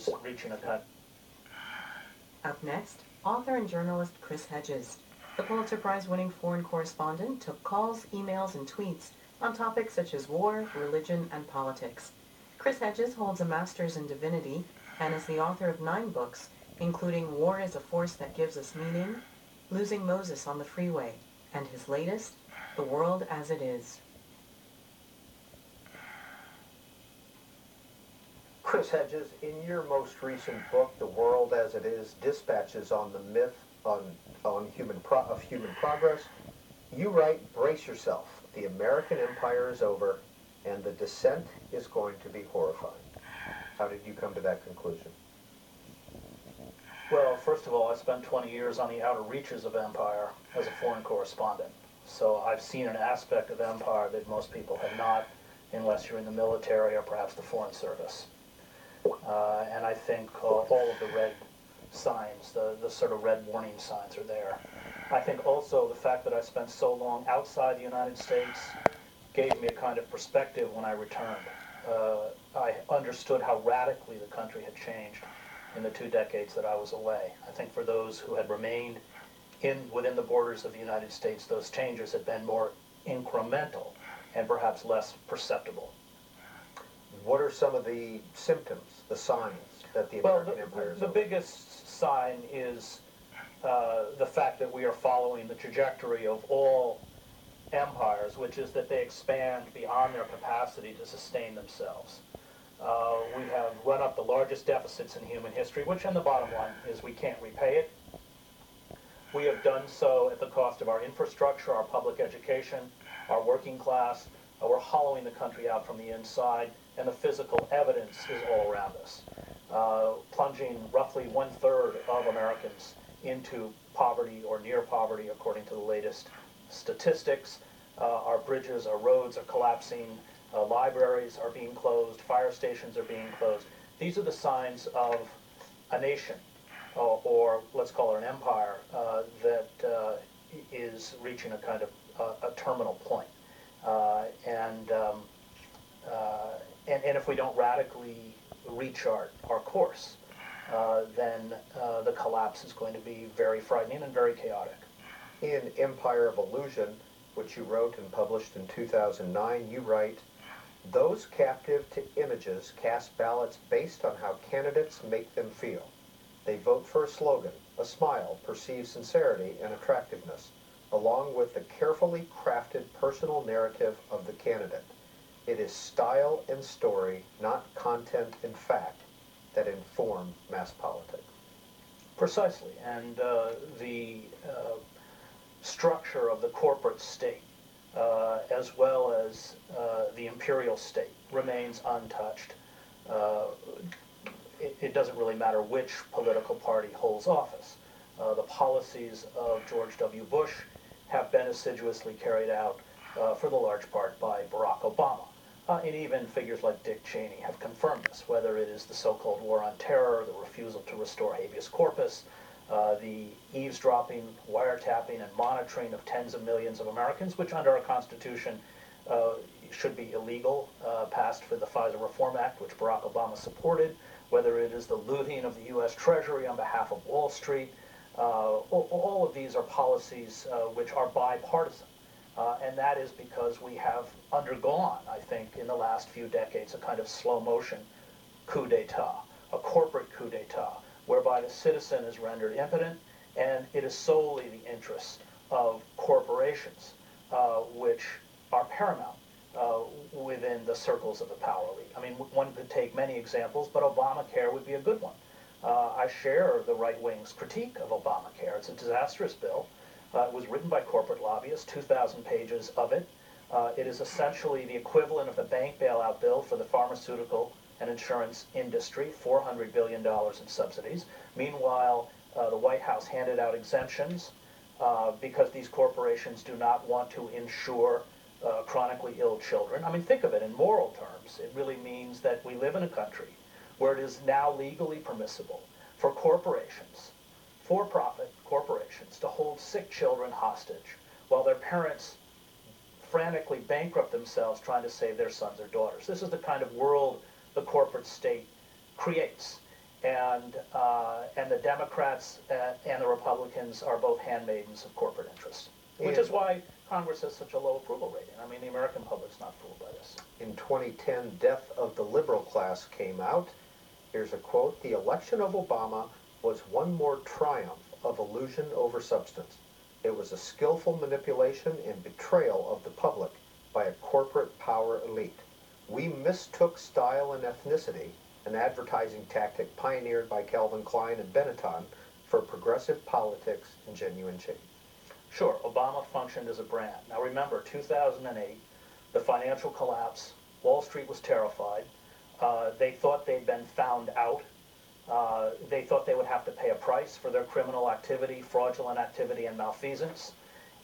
is reaching a cut. Up next, author and journalist Chris Hedges. The Pulitzer Prize-winning foreign correspondent took calls, emails, and tweets on topics such as war, religion, and politics. Chris Hedges holds a master's in divinity and is the author of 9 books, including War is a Force That Gives Us Meaning, Losing Moses on the Freeway, and his latest, The World as It Is. Chris Hedges, in your most recent book, The World as It Is, Dispatches on the Myth on human Progress, you write, brace yourself, the American empire is over, and the descent is going to be horrifying. How did you come to that conclusion? Well, first of all, I spent 20 years on the outer reaches of empire as a foreign correspondent. So I've seen an aspect of empire that most people have not, unless you're in the military or perhaps the foreign service. And I think all of the red signs, the sort of red warning signs are there. I think also the fact that I spent so long outside the United States gave me a kind of perspective when I returned. I understood how radically the country had changed in the 2 decades that I was away. I think for those who had remained within the borders of the United States, those changes had been more incremental and perhaps less perceptible. What are some of the symptoms, the signs that the American empire is over? The biggest sign is the fact that we are following the trajectory of all empires, which is that they expand beyond their capacity to sustain themselves. We have run up the largest deficits in human history, which in the bottom line is we can't repay it. We have done so at the cost of our infrastructure, our public education, our working class. We're hollowing the country out from the inside, and the physical evidence is all around us, plunging roughly 1/3 of Americans into poverty or near poverty, according to the latest statistics. Our bridges, our roads are collapsing, libraries are being closed, fire stations are being closed. These are the signs of a nation, or let's call it an empire, that is reaching a kind of a terminal point. And if we don't radically rechart our course, then the collapse is going to be very frightening and very chaotic. In Empire of Illusion, which you wrote and published in 2009, you write, those captive to images cast ballots based on how candidates make them feel. They vote for a slogan, a smile, perceived sincerity and attractiveness, along with the carefully crafted personal narrative of the candidate. It is style and story, not content and fact, that inform mass politics. Precisely, and the structure of the corporate state, as well as the imperial state, remains untouched. It doesn't really matter which political party holds office. The policies of George W. Bush have been assiduously carried out for the large part by Barack Obama. And even figures like Dick Cheney have confirmed this, whether it is the so-called war on terror, the refusal to restore habeas corpus, the eavesdropping, wiretapping, and monitoring of tens of millions of Americans, which under our Constitution should be illegal, passed for the FISA Reform Act, which Barack Obama supported, whether it is the looting of the U.S. Treasury on behalf of Wall Street. All of these are policies which are bipartisan. And that is because we have undergone, I think, in the last few decades, a kind of slow-motion coup d'etat, a corporate coup d'etat, whereby the citizen is rendered impotent, and it is solely the interests of corporations which are paramount within the circles of the power elite. I mean, one could take many examples, but Obamacare would be a good one. I share the right wing's critique of Obamacare. It's a disastrous bill. It was written by corporate lobbyists, 2,000 pages of it. It is essentially the equivalent of the bank bailout bill for the pharmaceutical and insurance industry, $400 billion in subsidies. Meanwhile, the White House handed out exemptions because these corporations do not want to insure chronically ill children. I mean, think of it in moral terms. It really means that we live in a country where it is now legally permissible for corporations, for-profit corporations, to hold sick children hostage while their parents frantically bankrupt themselves trying to save their sons or daughters. This is the kind of world the corporate state creates. and the Democrats and the Republicans are both handmaidens of corporate interests, which is why Congress has such a low approval rating. I mean, the American public's not fooled by this. In 2010, Death of the Liberal Class came out. Here's a quote: "The election of Obama was one more triumph of illusion over substance. It was a skillful manipulation and betrayal of the public by a corporate power elite. We mistook style and ethnicity, an advertising tactic pioneered by Calvin Klein and Benetton, for progressive politics and genuine change." Sure, Obama functioned as a brand. Now remember, 2008, the financial collapse, Wall Street was terrified. They thought they'd been found out. They thought they would have to pay a price for their criminal activity, fraudulent activity, and malfeasance.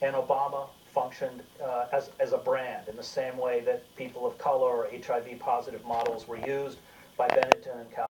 And Obama functioned as a brand in the same way that people of color or HIV-positive models were used by Benetton and Calvin